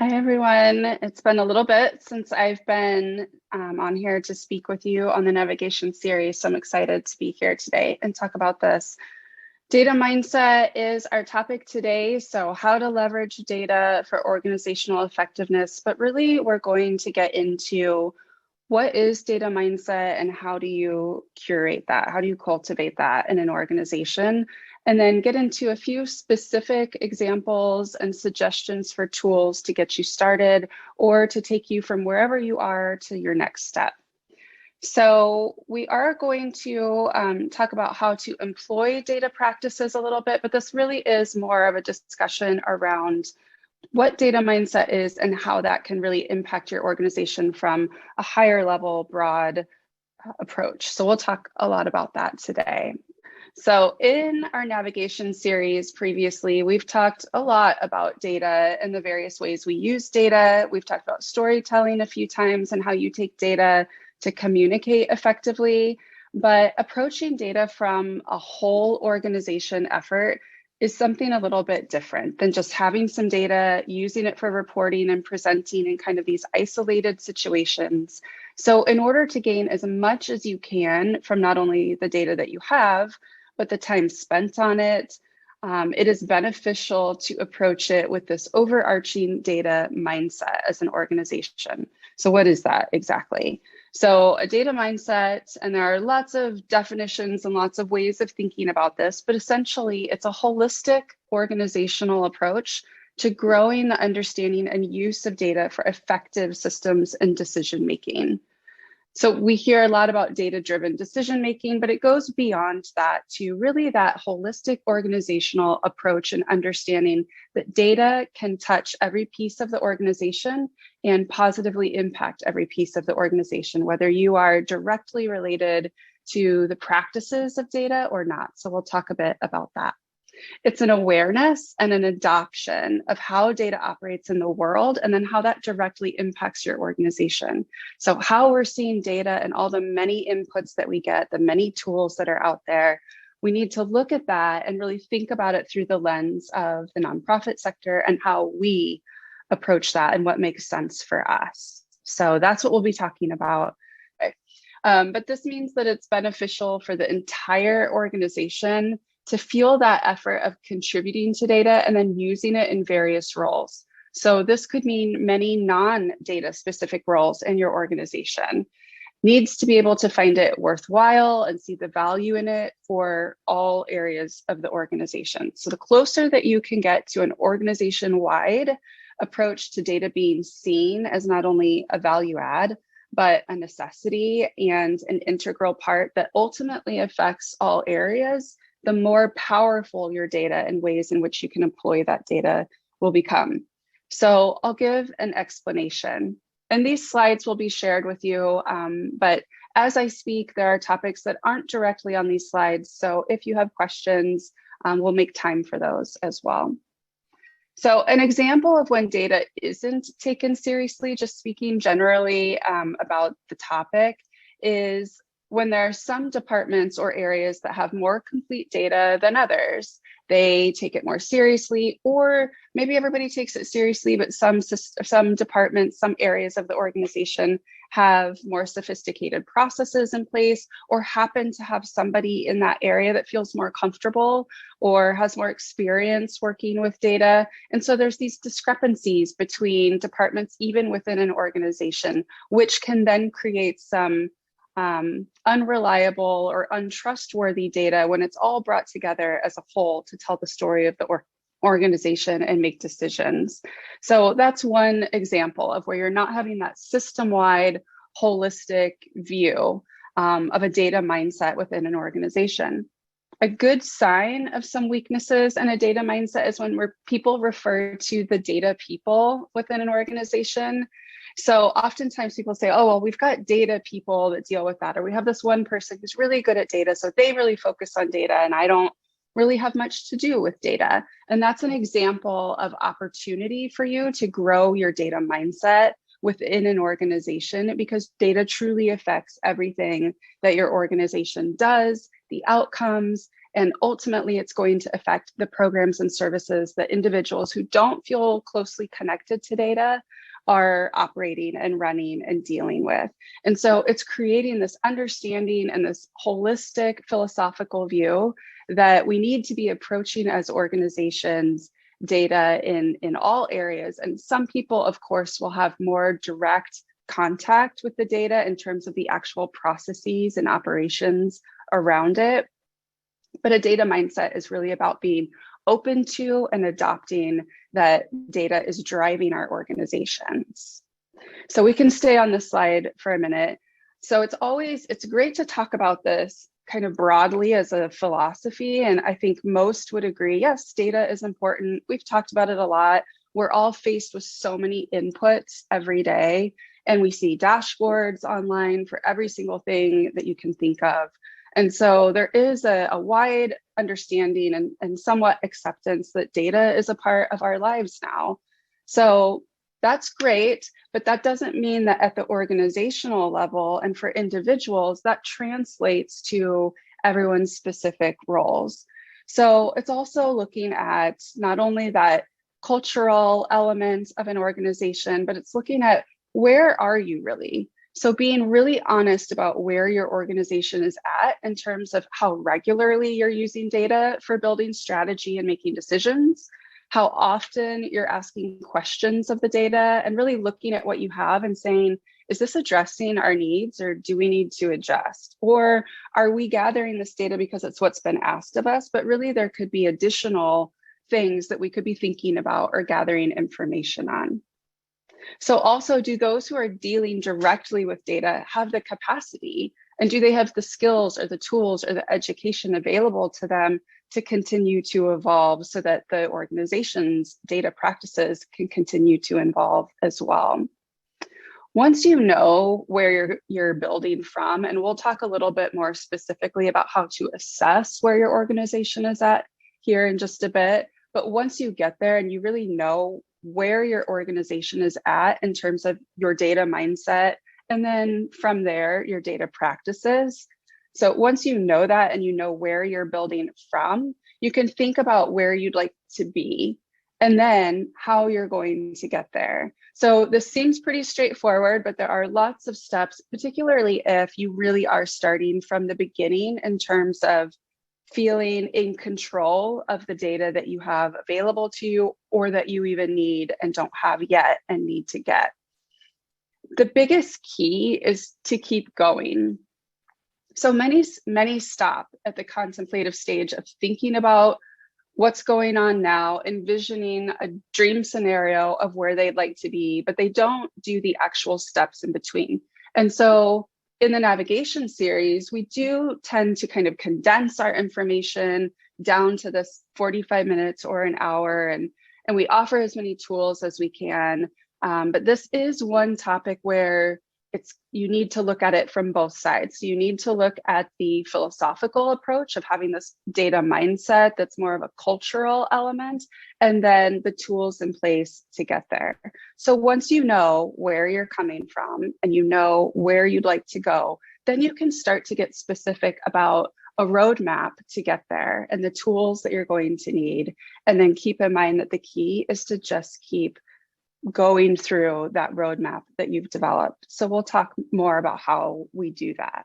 Hi, everyone. It's been a little bit since I've been on here to speak with you on the navigation series, so I'm excited to be here today and talk about this. Data mindset is our topic today, so how to leverage data for organizational effectiveness, but really we're going to get into what is data mindset and how do you curate that? How do you cultivate that in an organization? And then get into a few specific examples and suggestions for tools to get you started or to take you from wherever you are to your next step. So we are going to talk about how to employ data practices a little bit, but this really is more of a discussion around what data mindset is and how that can really impact your organization from a higher level, broad approach. So we'll talk a lot about that today. So in our navigation series previously, we've talked a lot about data and the various ways we use data. We've talked about storytelling a few times and how you take data to communicate effectively. But approaching data from a whole organization effort is something a little bit different than just having some data, using it for reporting and presenting in kind of these isolated situations. So in order to gain as much as you can from not only the data that you have, but the time spent on it, it is beneficial to approach it with this overarching data mindset as an organization. So what is that exactly? So a data mindset, and there are lots of definitions and lots of ways of thinking about this, but essentially it's a holistic organizational approach to growing the understanding and use of data for effective systems and decision making. So we hear a lot about data-driven decision making, but it goes beyond that to really that holistic organizational approach and understanding that data can touch every piece of the organization and positively impact every piece of the organization, whether you are directly related to the practices of data or not. So we'll talk a bit about that. It's an awareness and an adoption of how data operates in the world and then how that directly impacts your organization. So how we're seeing data and all the many inputs that we get, the many tools that are out there, we need to look at that and really think about it through the lens of the nonprofit sector and how we approach that and what makes sense for us. So that's what we'll be talking about. But this means that it's beneficial for the entire organization to feel that effort of contributing to data and then using it in various roles. So this could mean many non-data specific roles in your organization. Needs to be able to find it worthwhile and see the value in it for all areas of the organization. So the closer that you can get to an organization-wide approach to data being seen as not only a value add, but a necessity and an integral part that ultimately affects all areas, the more powerful your data and ways in which you can employ that data will become. So I'll give an explanation. And these slides will be shared with you, but as I speak, there are topics that aren't directly on these slides. So if you have questions, we'll make time for those as well. So an example of when data isn't taken seriously, just speaking generally about the topic, is when there are some departments or areas that have more complete data than others. They take it more seriously, or maybe everybody takes it seriously, but some departments, some areas of the organization have more sophisticated processes in place, or happen to have somebody in that area that feels more comfortable or has more experience working with data. And so there's these discrepancies between departments, even within an organization, which can then create some unreliable or untrustworthy data when it's all brought together as a whole to tell the story of the organization and make decisions. So that's one example of where you're not having that system-wide holistic view of a data mindset within an organization. A good sign of some weaknesses in a data mindset is when people refer to the data people within an organization. So oftentimes people say, oh, well, we've got data people that deal with that, or we have this one person who's really good at data, so they really focus on data, and I don't really have much to do with data. And that's an example of opportunity for you to grow your data mindset within an organization, because data truly affects everything that your organization does, the outcomes, And ultimately, it's going to affect the programs and services that individuals who don't feel closely connected to data are operating and running and dealing with. And so it's creating this understanding and this holistic philosophical view that we need to be approaching as organizations data in all areas. And some people, of course, will have more direct contact with the data in terms of the actual processes and operations around it. But a data mindset is really about being open to and adopting that data is driving our organizations. So we can stay on this slide for a minute. So it's great to talk about this kind of broadly as a philosophy. And I think most would agree, yes, data is important. We've talked about it a lot. We're all faced with so many inputs every day, and we see dashboards online for every single thing that you can think of. And so there is a wide understanding and somewhat acceptance that data is a part of our lives now. So that's great, but that doesn't mean that at the organizational level and for individuals, that translates to everyone's specific roles. So it's also looking at not only that cultural element of an organization, but it's looking at where are you really? So being really honest about where your organization is at in terms of how regularly you're using data for building strategy and making decisions, how often you're asking questions of the data, and really looking at what you have and saying, is this addressing our needs, or do we need to adjust? Or are we gathering this data because it's what's been asked of us, but really there could be additional things that we could be thinking about or gathering information on? So also, do those who are dealing directly with data have the capacity, and do they have the skills or the tools or the education available to them to continue to evolve so that the organization's data practices can continue to evolve as well? Once you know where you're building from, and we'll talk a little bit more specifically about how to assess where your organization is at here in just a bit, but once you get there and you really know where your organization is at in terms of your data mindset, and then from there, your data practices. So once you know that and you know where you're building from, you can think about where you'd like to be and then how you're going to get there. So this seems pretty straightforward, but there are lots of steps, particularly if you really are starting from the beginning in terms of feeling in control of the data that you have available to you, or that you even need and don't have yet and need to get. The biggest key is to keep going. So many stop at the contemplative stage of thinking about what's going on now, envisioning a dream scenario of where they'd like to be, but they don't do the actual steps in between. And so in the navigation series, we do tend to kind of condense our information down to this 45 minutes or an hour, and we offer as many tools as we can. But this is one topic where you need to look at it from both sides. So you need to look at the philosophical approach of having this data mindset that's more of a cultural element, and then the tools in place to get there. So once you know where you're coming from and you know where you'd like to go, then you can start to get specific about a roadmap to get there and the tools that you're going to need. And then keep in mind that the key is to just keep going through that roadmap that you've developed. So we'll talk more about how we do that.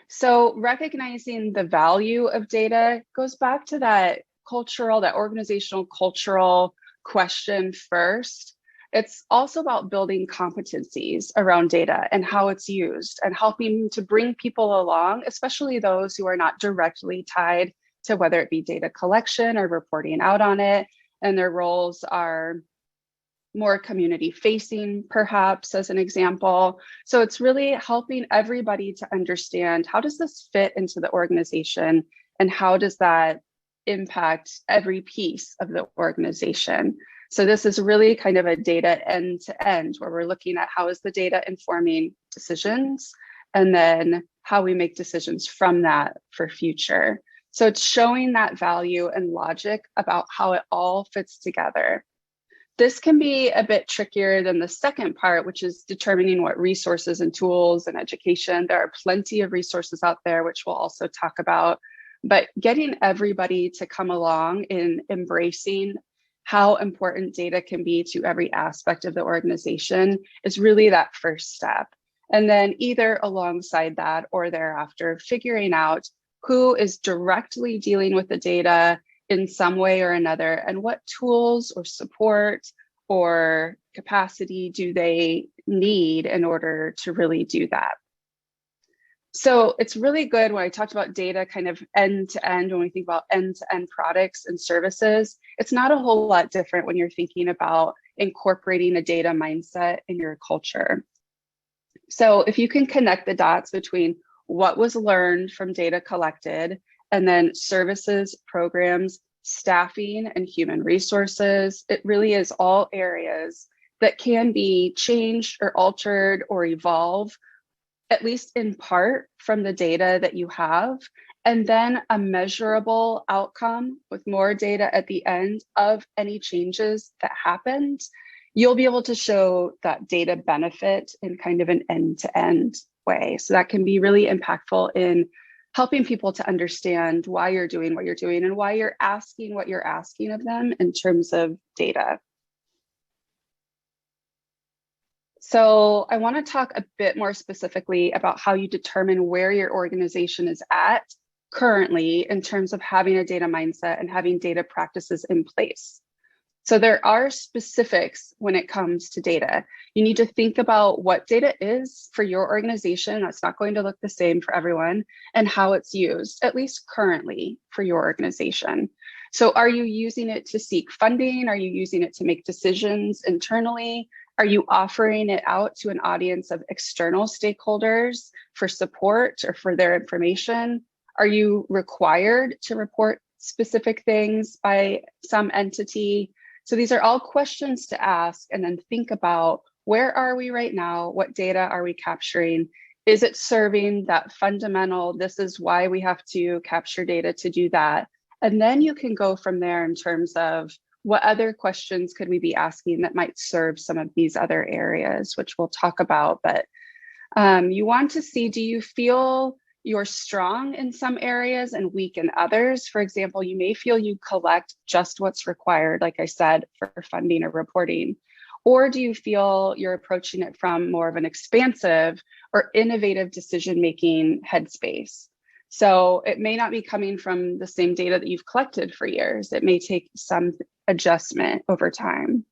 So recognizing the value of data goes back to that organizational cultural question first. It's also about building competencies around data and how it's used, and helping to bring people along, especially those who are not directly tied to whether it be data collection or reporting out on it, and their roles are more community facing, perhaps, as an example. So it's really helping everybody to understand, how does this fit into the organization, and how does that impact every piece of the organization? So this is really kind of a data end to end, where we're looking at how is the data informing decisions, and then how we make decisions from that for future. So it's showing that value and logic about how it all fits together. This can be a bit trickier than the second part, which is determining what resources and tools and education. There are plenty of resources out there, which we'll also talk about. But getting everybody to come along in embracing how important data can be to every aspect of the organization is really that first step. And then either alongside that or thereafter, figuring out who is directly dealing with the data in some way or another, and what tools or support or capacity do they need in order to really do that. So it's really good when I talked about data kind of end to end, when we think about end-to-end products and services, it's not a whole lot different when you're thinking about incorporating a data mindset in your culture. So if you can connect the dots between what was learned from data collected and then services, programs, staffing, and human resources, it really is all areas that can be changed or altered or evolve, at least in part, from the data that you have, and then a measurable outcome with more data at the end of any changes that happened. You'll be able to show that data benefit in kind of an end-to-end way. So that can be really impactful in helping people to understand why you're doing what you're doing and why you're asking what you're asking of them in terms of data. So I want to talk a bit more specifically about how you determine where your organization is at currently in terms of having a data mindset and having data practices in place. So there are specifics when it comes to data. You need to think about what data is for your organization. That's not going to look the same for everyone, and how it's used, at least currently, for your organization. So are you using it to seek funding? Are you using it to make decisions internally? Are you offering it out to an audience of external stakeholders for support or for their information? Are you required to report specific things by some entity? So these are all questions to ask, and then think about, where are we right now? What data are we capturing? Is it serving that fundamental, this is why we have to capture data to do that? And then you can go from there in terms of, what other questions could we be asking that might serve some of these other areas, which we'll talk about. But you want to see, do you feel you're strong in some areas and weak in others? For example, you may feel you collect just what's required, like I said, for funding or reporting. Or do you feel you're approaching it from more of an expansive or innovative decision-making headspace? So it may not be coming from the same data that you've collected for years. It may take some adjustment over time.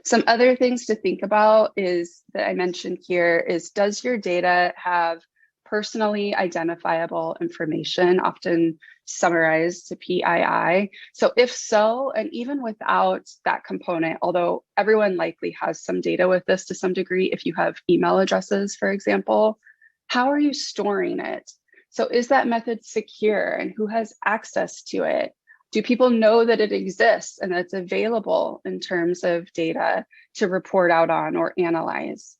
Some other things to think about is that I mentioned here is, does your data have personally identifiable information, often summarized to PII? So if so, and even without that component, although everyone likely has some data with this to some degree, if you have email addresses, for example, how are you storing it? So is that method secure, and who has access to it? Do people know that it exists and that it's available in terms of data to report out on or analyze?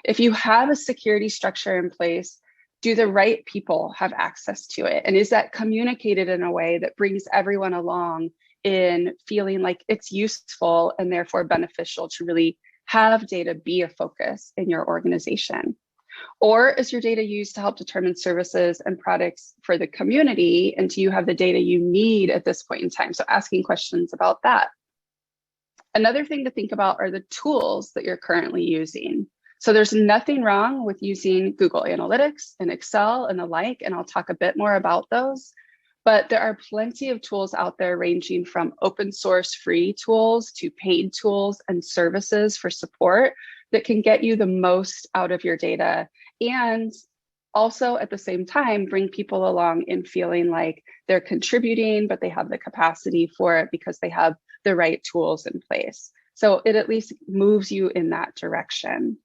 If you have a security structure in place, do the right people have access to it? And is that communicated in a way that brings everyone along in feeling like it's useful and therefore beneficial to really have data be a focus in your organization? Or is your data used to help determine services and products for the community? And do you have the data you need at this point in time? So asking questions about that. Another thing to think about are the tools that you're currently using. So there's nothing wrong with using Google Analytics and Excel and the like, and I'll talk a bit more about those. But there are plenty of tools out there, ranging from open source free tools to paid tools and services for support, that can get you the most out of your data, and also at the same time bring people along in feeling like they're contributing, but they have the capacity for it because they have the right tools in place. So it at least moves you in that direction.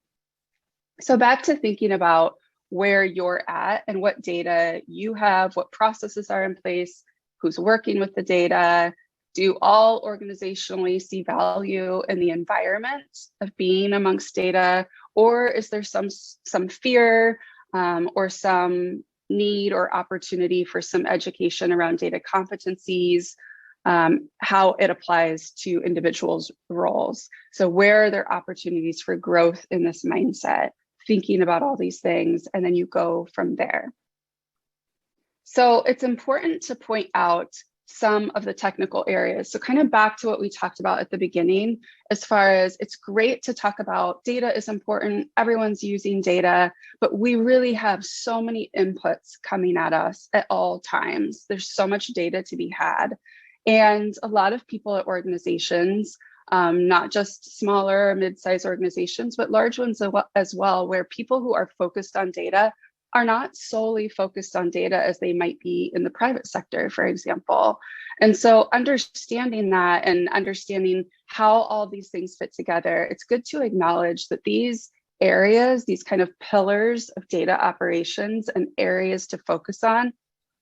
So back to thinking about where you're at and what data you have, what processes are in place, who's working with the data. Do all organizationally see value in the environment of being amongst data? Or is there some fear or some need or opportunity for some education around data competencies, how it applies to individuals' roles? So where are there opportunities for growth in this mindset? Thinking about all these things, and then you go from there. So it's important to point out some of the technical areas. So kind of back to what we talked about at the beginning, as far as it's great to talk about data is important, everyone's using data, but we really have so many inputs coming at us at all times. There's so much data to be had. And a lot of people at organizations, not just smaller, mid-sized organizations, but large ones as well, where people who are focused on data are not solely focused on data as they might be in the private sector, for example. And so understanding that and understanding how all these things fit together, it's good to acknowledge that these areas, these kind of pillars of data operations and areas to focus on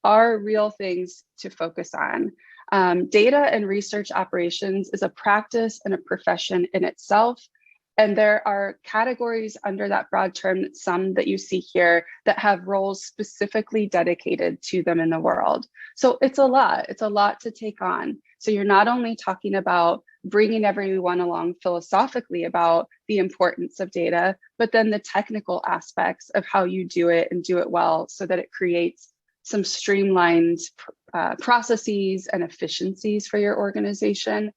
are real things to focus on. Data and research operations is a practice and a profession in itself. And there are categories under that broad term, some that you see here, that have roles specifically dedicated to them in the world. So it's a lot to take on. So you're not only talking about bringing everyone along philosophically about the importance of data, but then the technical aspects of how you do it and do it well so that it creates some streamlined processes and efficiencies for your organization.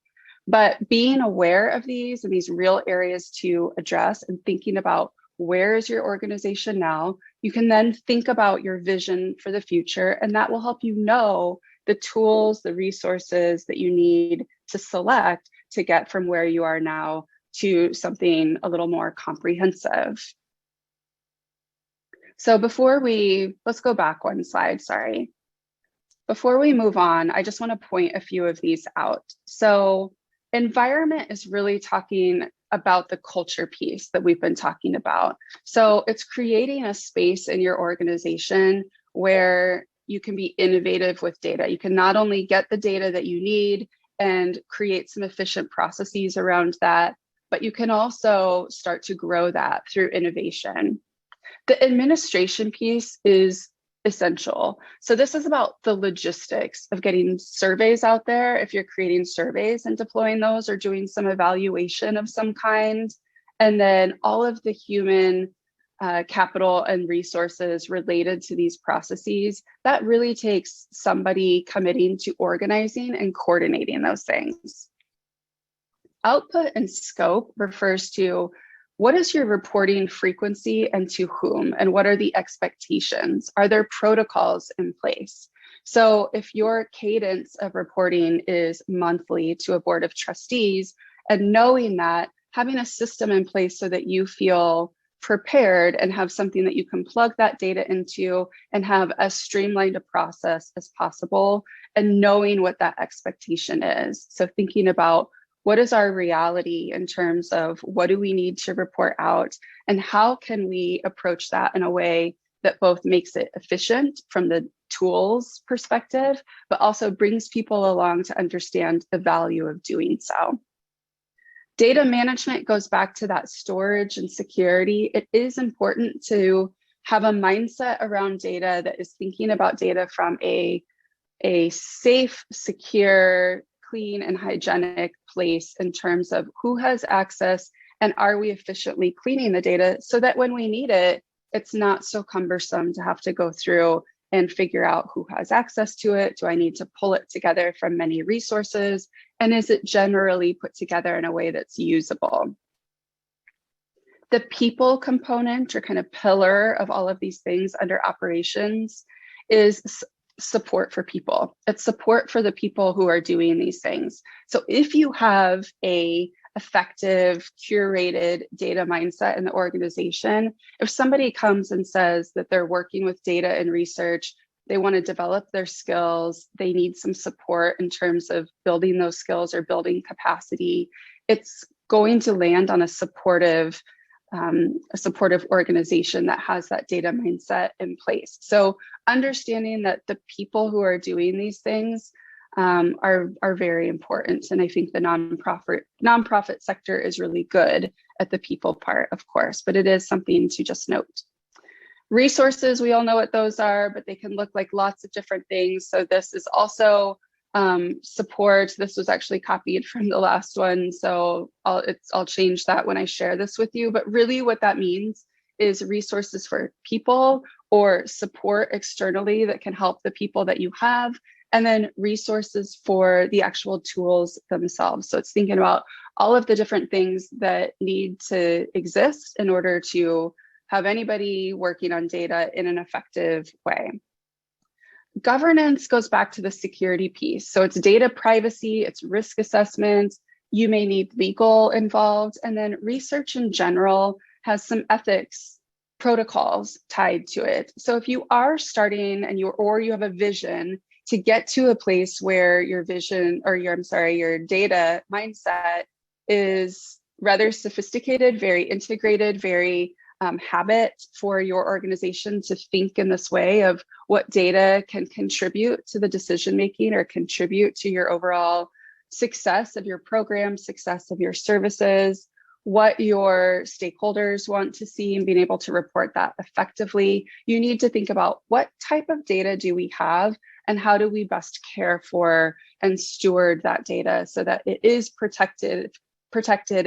But being aware of these and these real areas to address and thinking about where is your organization now, you can then think about your vision for the future, and that will help you know the tools, the resources that you need to select to get from where you are now to something a little more comprehensive. So let's go back one slide, sorry. Before we move on, I just want to point a few of these out. So environment is really talking about the culture piece that we've been talking about. So it's creating a space in your organization where you can be innovative with data. You can not only get the data that you need and create some efficient processes around that, but you can also start to grow that through innovation. The administration piece is essential. So this is about the logistics of getting surveys out there. If you're creating surveys and deploying those or doing some evaluation of some kind, and then all of the human capital and resources related to these processes, that really takes somebody committing to organizing and coordinating those things. Output and scope refers to what is your reporting frequency and to whom, and what are the expectations? Are there protocols in place? So if your cadence of reporting is monthly to a board of trustees, and knowing that, having a system in place so that you feel prepared and have something that you can plug that data into and have as streamlined a process as possible, and knowing what that expectation is. So thinking about what is our reality in terms of what do we need to report out, and how can we approach that in a way that both makes it efficient from the tools perspective, but also brings people along to understand the value of doing so. Data management goes back to that storage and security. It is important to have a mindset around data that is thinking about data from a safe, secure, clean and hygienic place in terms of who has access and are we efficiently cleaning the data so that when we need it, it's not so cumbersome to have to go through and figure out who has access to it. Do I need to pull it together from many resources? And is it generally put together in a way that's usable? The people component, or kind of pillar of all of these things under operations, is support for people. It's support for the people who are doing these things. So if you have a effective, curated data mindset in the organization, if somebody comes and says that they're working with data and research, they want to develop their skills, they need some support in terms of building those skills or building capacity, it's going to land on a supportive organization that has that data mindset in place. So understanding that the people who are doing these things are very important. And I think the nonprofit sector is really good at the people part, of course, but it is something to just note. Resources, we all know what those are, but they can look like lots of different things. So this is also support. This was actually copied from the last one, so I'll change that when I share this with you. But really what that means is resources for people or support externally that can help the people that you have, and then resources for the actual tools themselves. So it's thinking about all of the different things that need to exist in order to have anybody working on data in an effective way. Governance goes back to the security piece. So it's data privacy, it's risk assessment, you may need legal involved, and then research in general has some ethics protocols tied to it. So if you are starting and you have a vision to get to a place where your vision or your data mindset is rather sophisticated, very integrated, very habit for your organization to think in this way of what data can contribute to the decision making or contribute to your overall success of your program, success of your services, what your stakeholders want to see, and being able to report that effectively. You need to think about what type of data do we have and how do we best care for and steward that data so that it is protected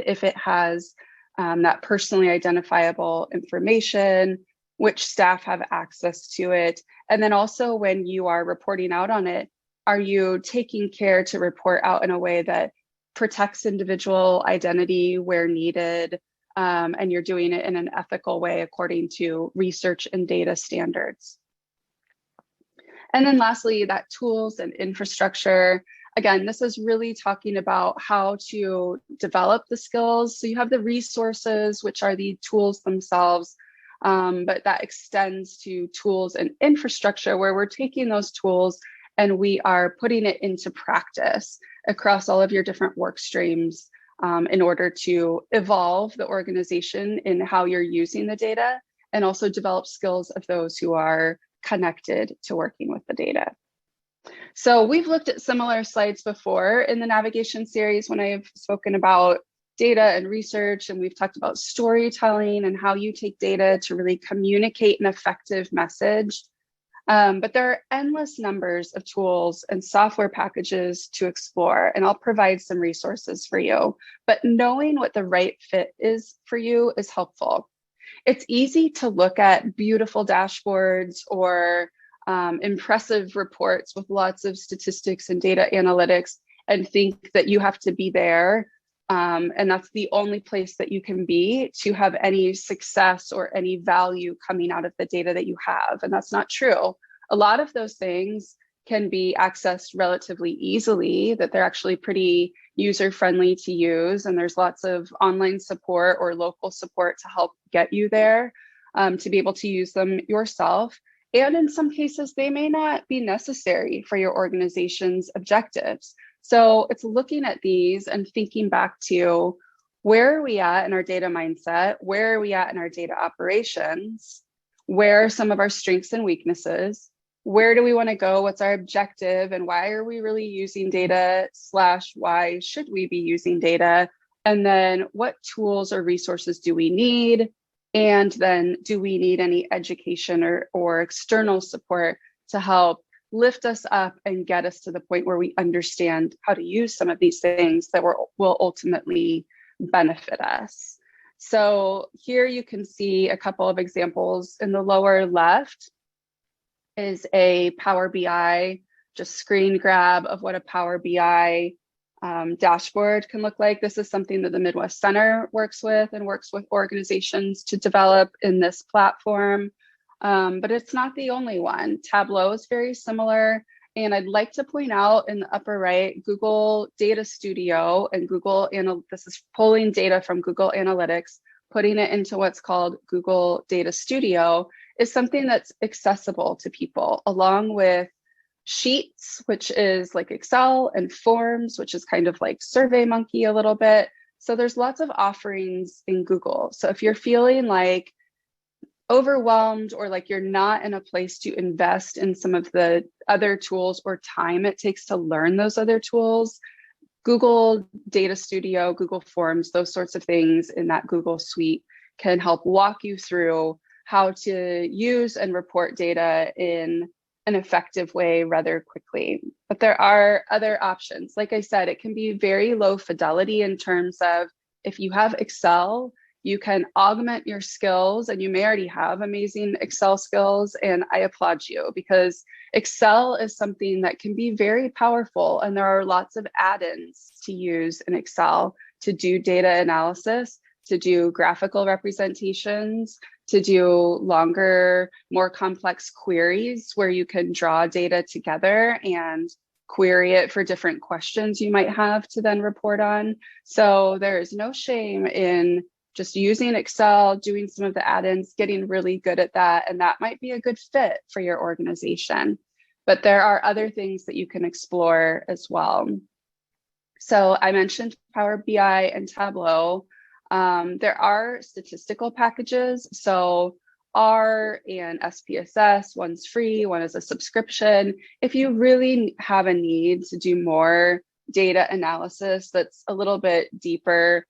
if it has that personally identifiable information, which staff have access to it. And then also when you are reporting out on it, are you taking care to report out in a way that protects individual identity where needed, and you're doing it in an ethical way according to research and data standards? And then lastly, that tools and infrastructure. Again, this is really talking about how to develop the skills. So you have the resources, which are the tools themselves, but that extends to tools and infrastructure where we're taking those tools and we are putting it into practice across all of your different work streams in order to evolve the organization in how you're using the data and also develop skills of those who are connected to working with the data. So we've looked at similar slides before in the navigation series when I've spoken about data and research, and we've talked about storytelling and how you take data to really communicate an effective message. But there are endless numbers of tools and software packages to explore, and I'll provide some resources for you. But knowing what the right fit is for you is helpful. It's easy to look at beautiful dashboards or impressive reports with lots of statistics and data analytics and think that you have to be there. And that's the only place that you can be to have any success or any value coming out of the data that you have. And that's not true. A lot of those things can be accessed relatively easily, that they're actually pretty user-friendly to use. And there's lots of online support or local support to help get you there to be able to use them yourself. And in some cases, they may not be necessary for your organization's objectives. So it's looking at these and thinking back to where are we at in our data mindset? Where are we at in our data operations? Where are some of our strengths and weaknesses? Where do we want to go? What's our objective? And why are we really using data / why should we be using data? And then what tools or resources do we need? And then do we need any education or external support to help lift us up and get us to the point where we understand how to use some of these things that will ultimately benefit us? So here you can see a couple of examples. In the lower left is a Power BI, just screen grab of what a Power BI dashboard can look like. This is something that the Midwest Center works with organizations to develop in this platform. But it's not the only one. Tableau is very similar. And I'd like to point out in the upper right, Google Data Studio and this is pulling data from Google Analytics, putting it into what's called Google Data Studio is something that's accessible to people, along with Sheets, which is like Excel, and Forms, which is kind of like SurveyMonkey a little bit. So there's lots of offerings in Google. So if you're feeling like overwhelmed or like you're not in a place to invest in some of the other tools or time it takes to learn those other tools, Google Data Studio, Google Forms, those sorts of things in that Google suite can help walk you through how to use and report data in an effective way rather quickly. But there are other options. Like I said, it can be very low fidelity in terms of if you have Excel, You can augment your skills, and you may already have amazing Excel skills, and I applaud you, because Excel is something that can be very powerful, and there are lots of add-ins to use in Excel to do data analysis, to do graphical representations, to do longer, more complex queries where you can draw data together and query it for different questions you might have to then report on. So there is no shame in just using Excel, doing some of the add-ins, getting really good at that, and that might be a good fit for your organization. But there are other things that you can explore as well. So I mentioned Power BI and Tableau. There are statistical packages. So R and SPSS, one's free, one is a subscription. If you really have a need to do more data analysis that's a little bit deeper,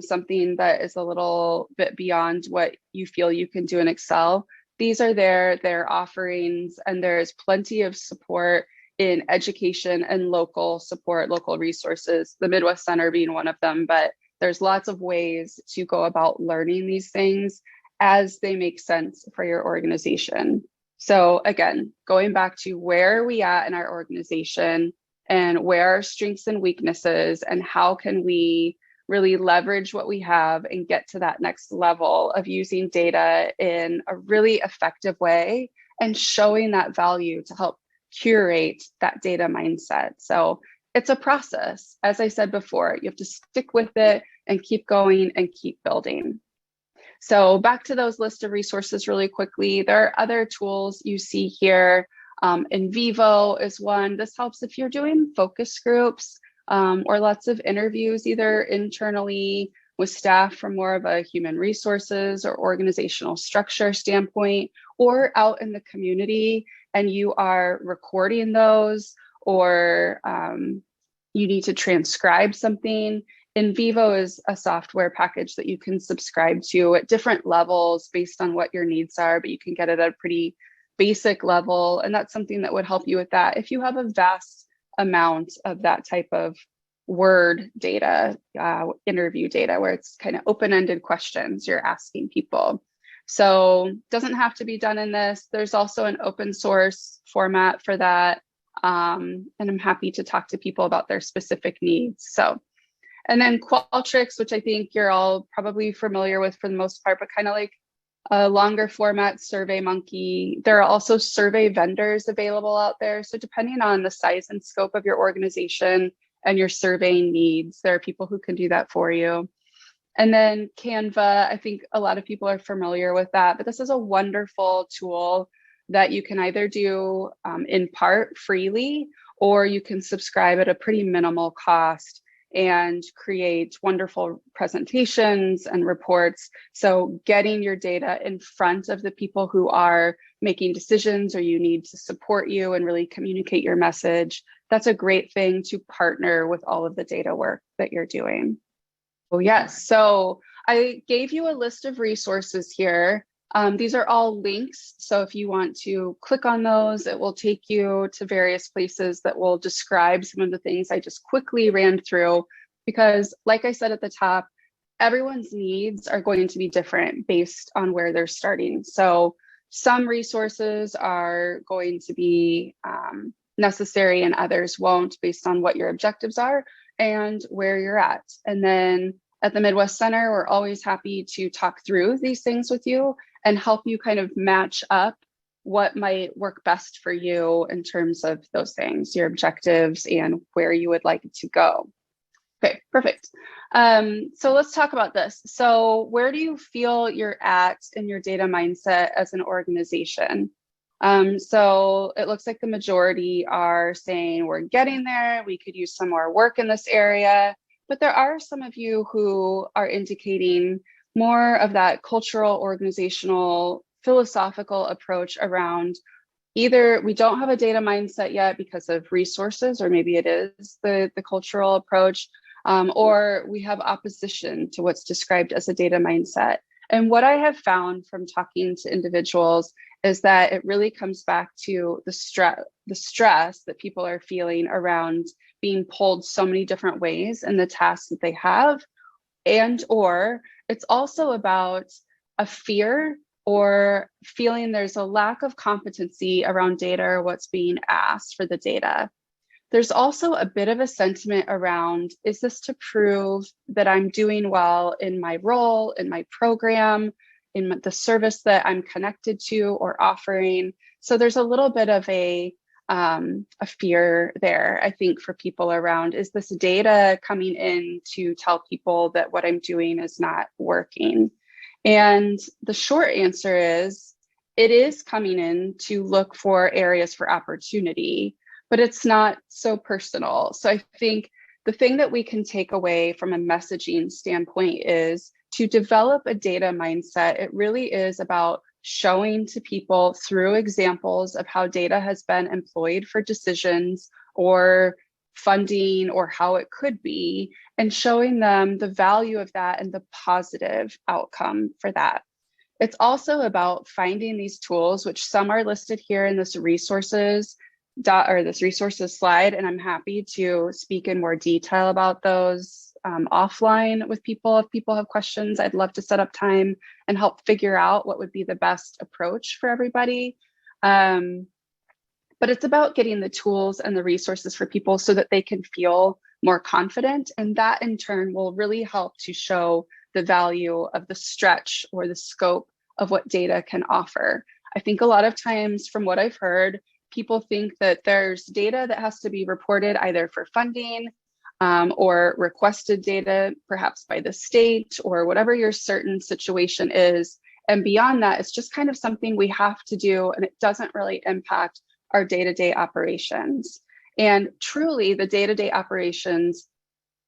something that is a little bit beyond what you feel you can do in Excel, these are their offerings, and there's plenty of support in education and local support, local resources, the Midwest Center being one of them, but there's lots of ways to go about learning these things as they make sense for your organization. So again, going back to where are we at in our organization and where are our strengths and weaknesses, and how can we really leverage what we have and get to that next level of using data in a really effective way and showing that value to help curate that data mindset. So it's a process. As I said before, you have to stick with it and keep going and keep building. So back to those list of resources really quickly. There are other tools you see here. In Vivo is one. This helps if you're doing focus groups or lots of interviews, either internally with staff from more of a human resources or organizational structure standpoint, or out in the community, and you are recording those, or you need to transcribe something. In Vivo is a software package that you can subscribe to at different levels based on what your needs are, but you can get it at a pretty basic level. And that's something that would help you with that. If you have a vast amount of that type of word data, interview data, where it's kind of open-ended questions you're asking people. So doesn't have to be done in this. There's also an open source format for that. And I'm happy to talk to people about their specific needs. So, and then Qualtrics, which I think you're all probably familiar with for the most part, but kind of like a longer format SurveyMonkey. There are also survey vendors available out there. So depending on the size and scope of your organization and your surveying needs, there are people who can do that for you. And then Canva, I think a lot of people are familiar with that, but this is a wonderful tool that you can either do in part freely, or you can subscribe at a pretty minimal cost and create wonderful presentations and reports. So getting your data in front of the people who are making decisions, or you need to support you and really communicate your message, that's a great thing to partner with all of the data work that you're doing. Oh yes, so I gave you a list of resources here. These are all links. So if you want to click on those, it will take you to various places that will describe some of the things I just quickly ran through, because like I said at the top, everyone's needs are going to be different based on where they're starting. So some resources are going to be necessary and others won't, based on what your objectives are and where you're at. And then at the Midwest Center, we're always happy to talk through these things with you and help you kind of match up what might work best for you in terms of those things, your objectives and where you would like it to go. Okay, perfect. So let's talk about this. So where do you feel you're at in your data mindset as an organization? So it looks like the majority are saying we're getting there, we could use some more work in this area, but there are some of you who are indicating more of that cultural, organizational, philosophical approach around either we don't have a data mindset yet because of resources, or maybe it is the cultural approach, or we have opposition to what's described as a data mindset. And what I have found from talking to individuals is that it really comes back to the stress that people are feeling around being pulled so many different ways in the tasks that they have, and or It's also about a fear or feeling there's a lack of competency around data or what's being asked for the data. There's also a bit of a sentiment around, is this to prove that I'm doing well in my role, in my program, in the service that I'm connected to or offering? So there's a little bit of a fear there, I think, for people around, is this data coming in to tell people that what I'm doing is not working? And the short answer is, it is coming in to look for areas for opportunity, but it's not so personal. So I think the thing that we can take away from a messaging standpoint is to develop a data mindset. It really is about showing to people through examples of how data has been employed for decisions or funding or how it could be, and showing them the value of that and the positive outcome for that. It's also about finding these tools, which some are listed here in this resources slide, and I'm happy to speak in more detail about those offline with people. If people have questions, I'd love to set up time and help figure out what would be the best approach for everybody. But it's about getting the tools and the resources for people so that they can feel more confident, and that in turn will really help to show the value of the stretch or the scope of what data can offer. I think a lot of times, from what I've heard, people think that there's data that has to be reported either for funding or requested data, perhaps by the state or whatever your certain situation is. And beyond that, it's just kind of something we have to do, and it doesn't really impact our day-to-day operations. And truly, the day-to-day operations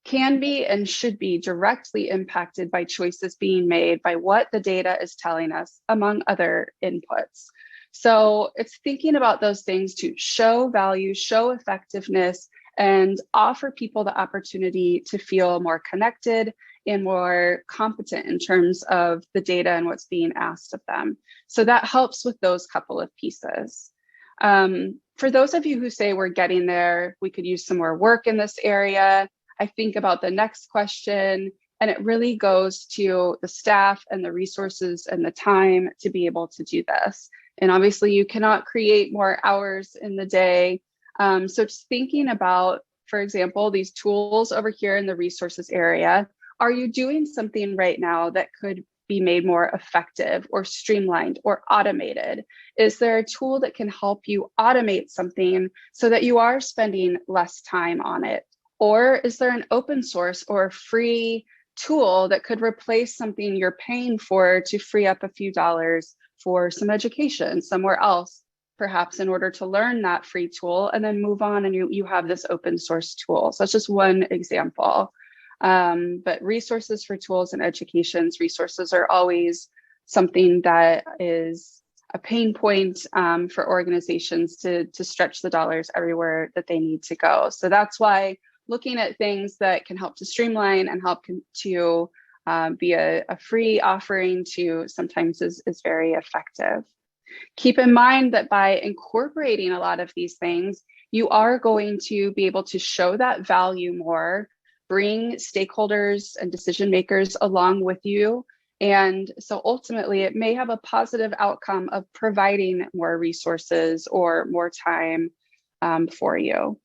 can be and should be directly impacted by choices being made by what the data is telling us, among other inputs. So it's thinking about those things to show value, show effectiveness, and offer people the opportunity to feel more connected and more competent in terms of the data and what's being asked of them. So that helps with those couple of pieces. For those of you who say we're getting there, we could use some more work in this area, I think about the next question, and it really goes to the staff and the resources and the time to be able to do this. And obviously you cannot create more hours in the day. So just thinking about, for example, these tools over here in the resources area, are you doing something right now that could be made more effective or streamlined or automated? Is there a tool that can help you automate something so that you are spending less time on it? Or is there an open source or free tool that could replace something you're paying for to free up a few dollars for some education somewhere else, perhaps in order to learn that free tool and then move on and you have this open source tool? So that's just one example. But resources for tools and education's resources are always something that is a pain point for organizations to stretch the dollars everywhere that they need to go. So that's why looking at things that can help to streamline and help to be a free offering to sometimes is very effective. Keep in mind that by incorporating a lot of these things, you are going to be able to show that value more, bring stakeholders and decision makers along with you. And so ultimately, it may have a positive outcome of providing more resources or more time for you.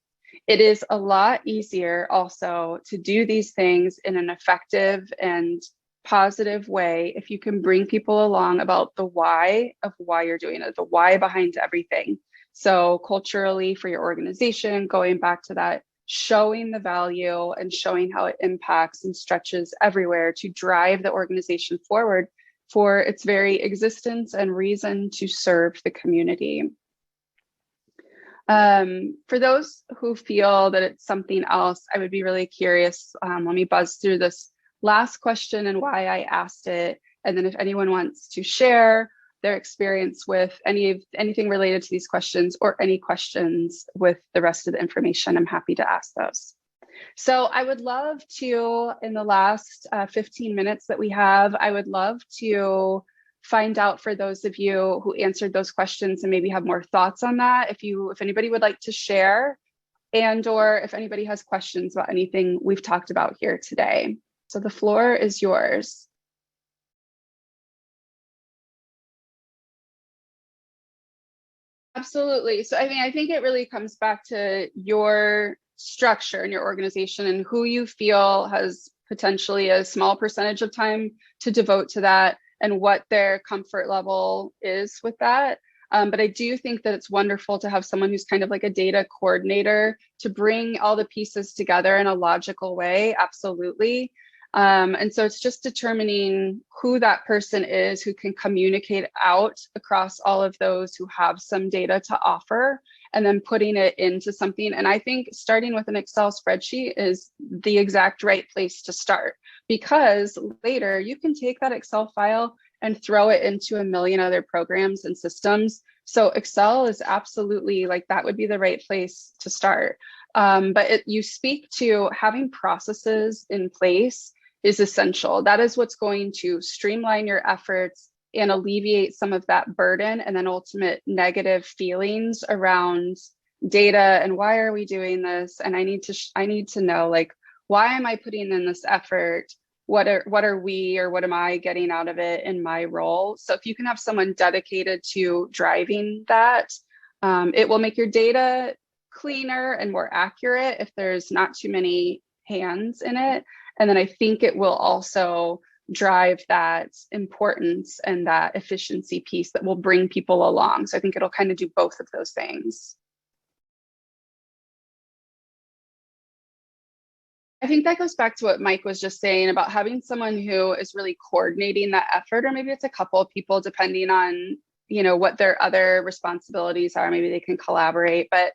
It is a lot easier also to do these things in an effective and positive way if you can bring people along about the why of why you're doing it, the why behind everything. So culturally for your organization, going back to that, showing the value and showing how it impacts and stretches everywhere to drive the organization forward for its very existence and reason to serve the community. For those who feel that it's something else, I would be really curious. Let me buzz through this last question and why I asked it. And then if anyone wants to share their experience with anything related to these questions or any questions with the rest of the information, I'm happy to ask those. So I would love to, in the last 15 minutes that we have, I would love to find out for those of you who answered those questions and maybe have more thoughts on that, if anybody would like to share, and or if anybody has questions about anything we've talked about here today. So the floor is yours. Absolutely. So I think it really comes back to your structure and your organization and who you feel has potentially a small percentage of time to devote to that and what their comfort level is with that. But I do think that it's wonderful to have someone who's kind of like a data coordinator to bring all the pieces together in a logical way. Absolutely. And so it's just determining who that person is who can communicate out across all of those who have some data to offer and then putting it into something. And I think starting with an Excel spreadsheet is the exact right place to start, because later you can take that Excel file and throw it into a million other programs and systems. So Excel is absolutely like that would be the right place to start. But you speak to having processes in place is essential. That is what's going to streamline your efforts and alleviate some of that burden and then ultimate negative feelings around data and why are we doing this? And I need to know, like, why am I putting in this effort? What are we or what am I getting out of it in my role? So if you can have someone dedicated to driving that, it will make your data cleaner and more accurate if there's not too many hands in it. And then I think it will also drive that importance and that efficiency piece that will bring people along. So I think it'll kind of do both of those things. I think that goes back to what Mike was just saying about having someone who is really coordinating that effort, or maybe it's a couple of people depending on, what their other responsibilities are. Maybe they can collaborate, but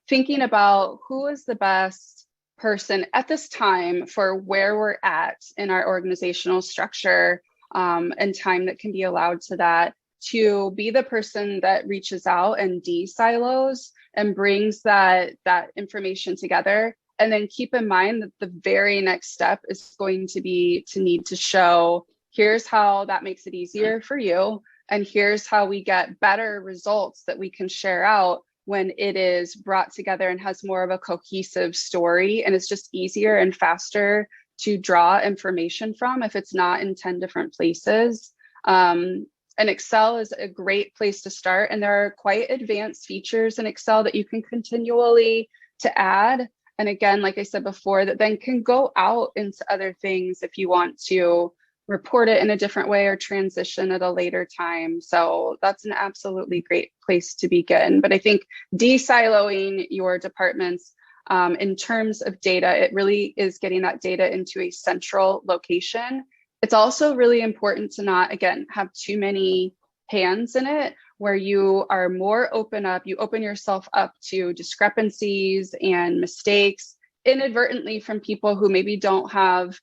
thinking about who is the best person at this time for where we're at in our organizational structure, and time that can be allowed to that, to be the person that reaches out and de-silos and brings that information together. And then keep in mind that the very next step is going to be to need to show, here's how that makes it easier for you. And here's how we get better results that we can share out when it is brought together and has more of a cohesive story. And it's just easier and faster to draw information from if it's not in 10 different places. And Excel is a great place to start. And there are quite advanced features in Excel that you can continually to add. And again, like I said before, that then can go out into other things if you want to report it in a different way or transition at a later time. So that's an absolutely great place to begin. But I think de-siloing your departments in terms of data, it really is getting that data into a central location. It's also really important to not, again, have too many hands in it, where you are more you open yourself up to discrepancies and mistakes inadvertently from people who maybe don't have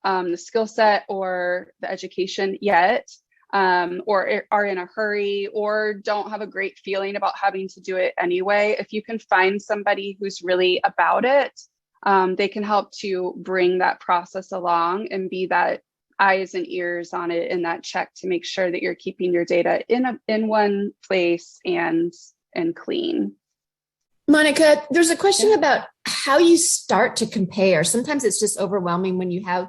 the skill set or the education yet, or are in a hurry or don't have a great feeling about having to do it anyway. If you can find somebody who's really about it, they can help to bring that process along and be that eyes and ears on it in that check to make sure that you're keeping your data in one place and clean. Monica, there's a question about how you start to compare. Sometimes it's just overwhelming when you have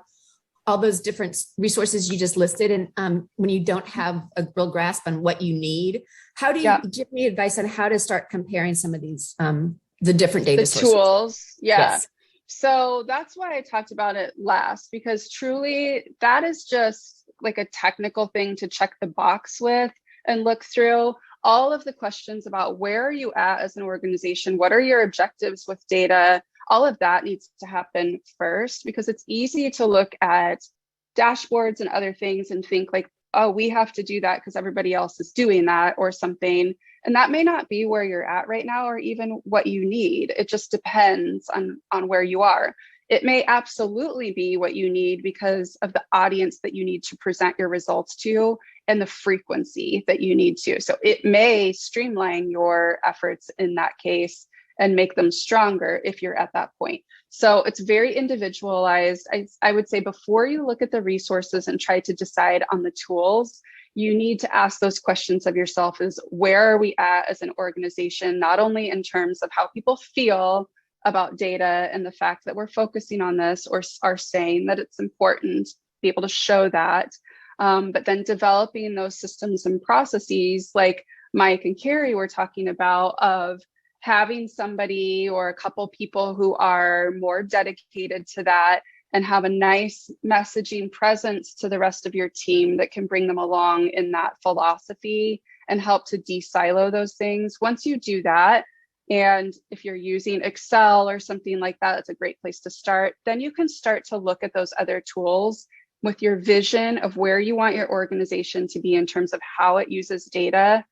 all those different resources you just listed, and when you don't have a real grasp on what you need. How do you give me advice on how to start comparing some of these, the different data sources? Tools? Yeah. Yes. So that's why I talked about it last, because truly that is just like a technical thing to check the box with and look through. All of the questions about where are you at as an organization, what are your objectives with data, all of that needs to happen first, because it's easy to look at dashboards and other things and think like, oh, we have to do that because everybody else is doing that or something. And that may not be where you're at right now or even what you need. It just depends on where you are. It may absolutely be what you need because of the audience that you need to present your results to and the frequency that you need to. So it may streamline your efforts in that case and make them stronger if you're at that point. So it's very individualized. I would say before you look at the resources and try to decide on the tools, you need to ask those questions of yourself: is where are we at as an organization, not only in terms of how people feel about data and the fact that we're focusing on this or are saying that it's important to be able to show that, but then developing those systems and processes like, Mike and Carrie were talking about, of having somebody or a couple people who are more dedicated to that and have a nice messaging presence to the rest of your team that can bring them along in that philosophy and help to de-silo those things. Once you do that, and if you're using Excel or something like that, it's a great place to start. Then you can start to look at those other tools with your vision of where you want your organization to be in terms of how it uses data.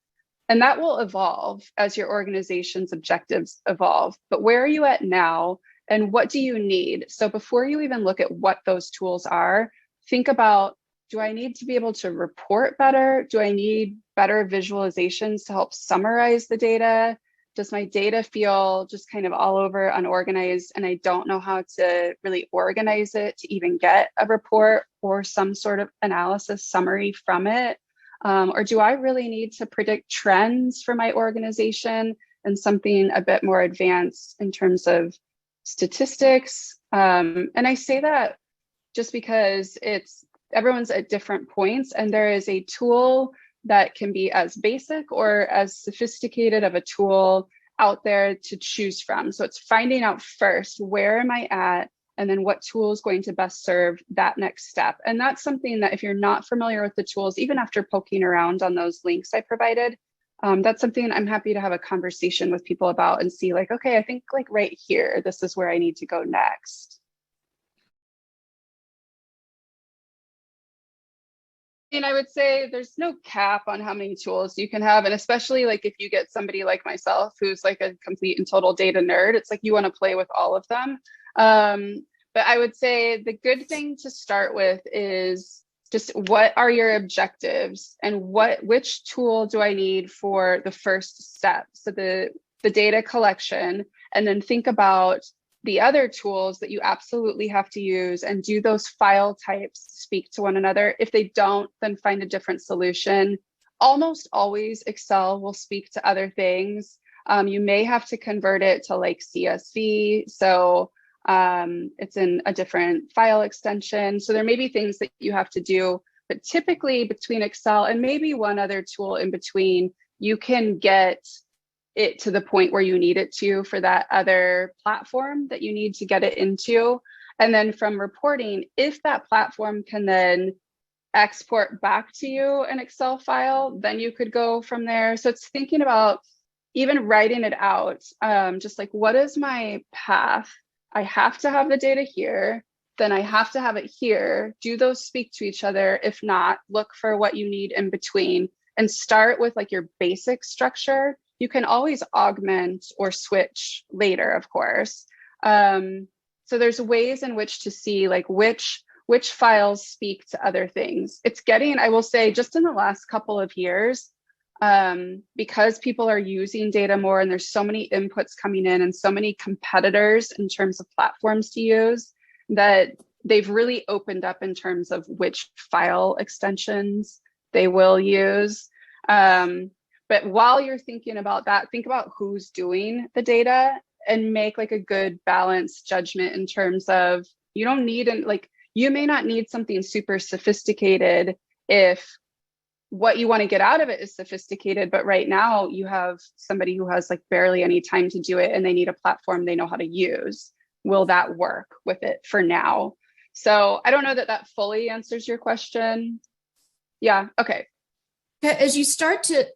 And that will evolve as your organization's objectives evolve. But where are you at now? And what do you need? So before you even look at what those tools are, think about, do I need to be able to report better? Do I need better visualizations to help summarize the data? Does my data feel just kind of all over unorganized and I don't know how to really organize it to even get a report or some sort of analysis summary from it? Or do I really need to predict trends for my organization and something a bit more advanced in terms of statistics? And I say that just because everyone's at different points, and there is a tool that can be as basic or as sophisticated of a tool out there to choose from. So it's finding out first, where am I at? And then what tool is going to best serve that next step? And that's something that if you're not familiar with the tools, even after poking around on those links I provided, that's something I'm happy to have a conversation with people about and see, like, okay, I think like right here, this is where I need to go next. And I would say there's no cap on how many tools you can have. And especially like if you get somebody like myself, who's like a complete and total data nerd, it's like you want to play with all of them. But I would say the good thing to start with is just, what are your objectives and which tool do I need for the first step? So the data collection, and then think about the other tools that you absolutely have to use, and do those file types speak to one another? If they don't, then find a different solution. Almost always Excel will speak to other things. You may have to convert it to like CSV. So it's in a different file extension. So there may be things that you have to do, but typically between Excel and maybe one other tool in between, you can get it to the point where you need it to for that other platform that you need to get it into. And then from reporting, if that platform can then export back to you an Excel file, then you could go from there. So it's thinking about even writing it out, just like, what is my path? I have to have the data here, then I have to have it here. Do those speak to each other? If not, look for what you need in between and start with like your basic structure. You can always augment or switch later, of course. So there's ways in which to see like which files speak to other things. It's getting, I will say, just in the last couple of years, because people are using data more and there's so many inputs coming in and so many competitors in terms of platforms to use, that they've really opened up in terms of which file extensions they will use. But while you're thinking about that, think about who's doing the data and make like a good balanced judgment in terms of, you don't need, you may not need something super sophisticated if what you want to get out of it is sophisticated, but right now you have somebody who has like barely any time to do it and they need a platform they know how to use. Will that work with it for now? So I don't know that that fully answers your question. Yeah, okay. As you start to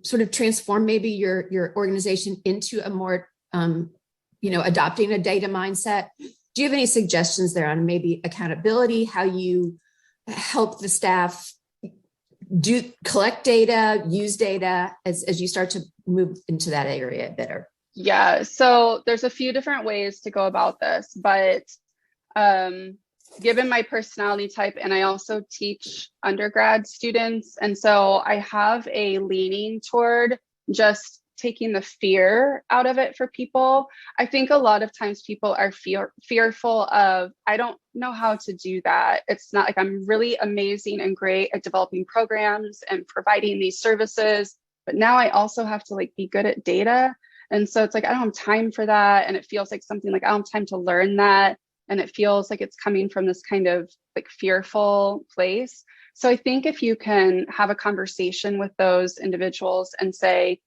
sort of transform maybe your organization into a more, adopting a data mindset, do you have any suggestions there on maybe accountability, how you help the staff collect data, use data as you start to move into that area better? Yeah, so there's a few different ways to go about this, but given my personality type, and I also teach undergrad students, and so I have a leaning toward just taking the fear out of it for people. I think a lot of times people are fearful of, I don't know how to do that. It's not like I'm really amazing and great at developing programs and providing these services, but now I also have to like be good at data. And so it's like, I don't have time for that. And it feels like something like I don't have time to learn that. and it feels like it's coming from this kind of like fearful place. So I think if you can have a conversation with those individuals and say,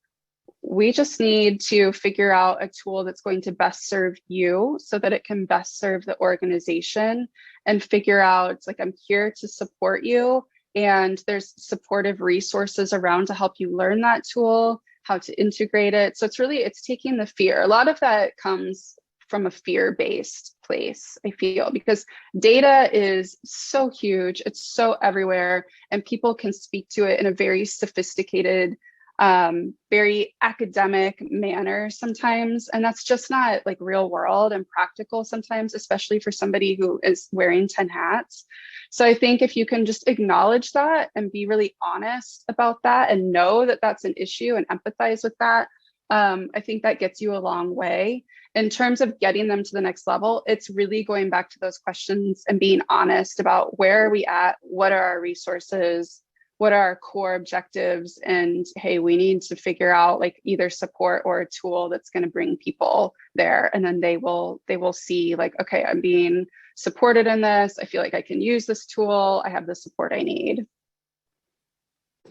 we just need to figure out a tool that's going to best serve you so that it can best serve the organization, and figure out, like, I'm here to support you, and there's supportive resources around to help you learn that tool, how to integrate it. So it's taking the fear. A lot of that comes from a fear-based place, I feel, because data is so huge, it's so everywhere, and people can speak to it in a very sophisticated, very academic manner sometimes. And that's just not like real world and practical sometimes, especially for somebody who is wearing 10 hats. So I think if you can just acknowledge that and be really honest about that and know that that's an issue and empathize with that, I think that gets you a long way. In terms of getting them to the next level, it's really going back to those questions and being honest about where are we at, what are our resources, what are our core objectives, and hey, we need to figure out like either support or a tool that's going to bring people there. And then they will see like, okay, I'm being supported in this. I feel like I can use this tool. I have the support I need.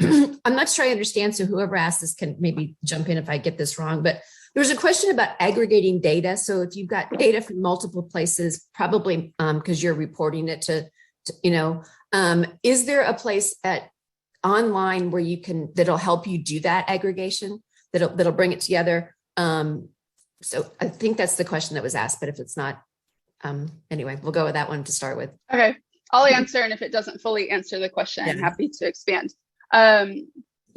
I'm not sure I understand. So whoever asked this can maybe jump in if I get this wrong, but there was a question about aggregating data. So if you've got data from multiple places, probably because you're reporting it to is there a place at online where you can, that'll help you do that aggregation, that'll bring it together? So I think that's the question that was asked, but if it's not, anyway, we'll go with that one to start with. Okay, I'll answer. And if it doesn't fully answer the question, I'm happy to expand.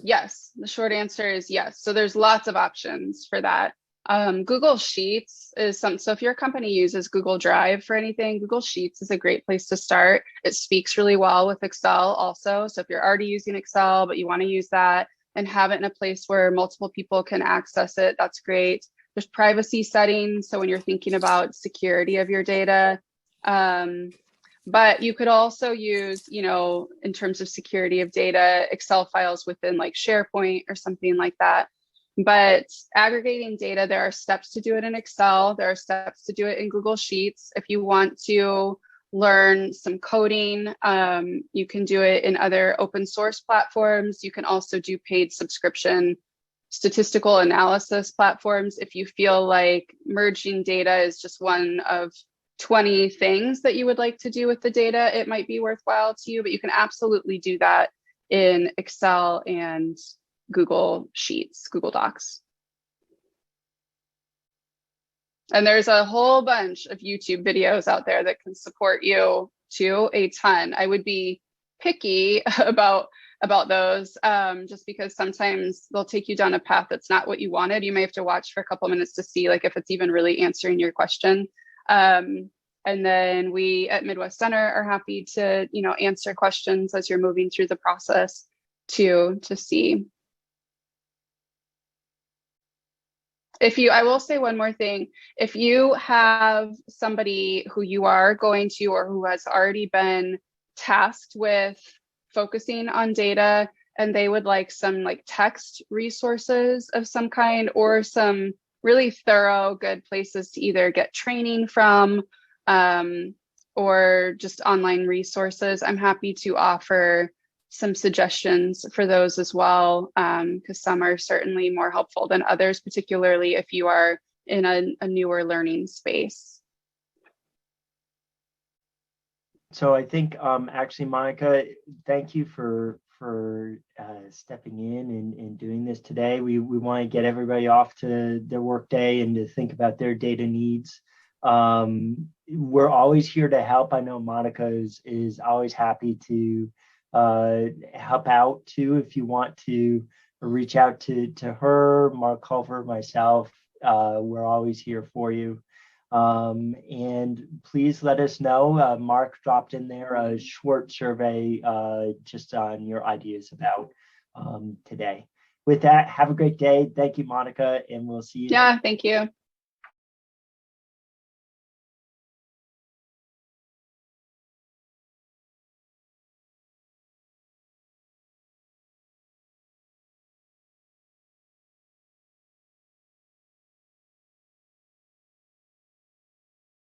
Yes, the short answer is yes. So there's lots of options for that. Google Sheets is so if your company uses Google Drive for anything, Google Sheets is a great place to start. It speaks really well with Excel also. So if you're already using Excel, but you want to use that and have it in a place where multiple people can access it, that's great. There's privacy settings. So when you're thinking about security of your data, but you could also use, in terms of security of data, Excel files within like SharePoint or something like that. But aggregating data, there are steps to do it in Excel. There are steps to do it in Google Sheets. If you want to learn some coding, you can do it in other open source platforms. You can also do paid subscription statistical analysis platforms. If you feel like merging data is just one of 20 things that you would like to do with the data, it might be worthwhile to you, but you can absolutely do that in Excel and Google Sheets, Google Docs. And there's a whole bunch of YouTube videos out there that can support you too, a ton. I would be picky about those, just because sometimes they'll take you down a path that's not what you wanted. You may have to watch for a couple minutes to see like if it's even really answering your question. And then we at Midwest Center are happy to, answer questions as you're moving through the process to see. I will say one more thing. If you have somebody who you are going to, or who has already been tasked with focusing on data, and they would like some like text resources of some kind, or some really thorough, good places to either get training from, or just online resources, I'm happy to offer some suggestions for those as well, because some are certainly more helpful than others, particularly if you are in a newer learning space. So I think actually, Monica, thank you for stepping in and doing this today. We want to get everybody off to their work day and to think about their data needs. We're always here to help. I know Monica is always happy to help out too. If you want to reach out to her, Mark Culver, myself, we're always here for you. And please let us know. Mark dropped in there a short survey just on your ideas about today. With that, have a great day. Thank you, Monica, and we'll see you. Yeah, thank you.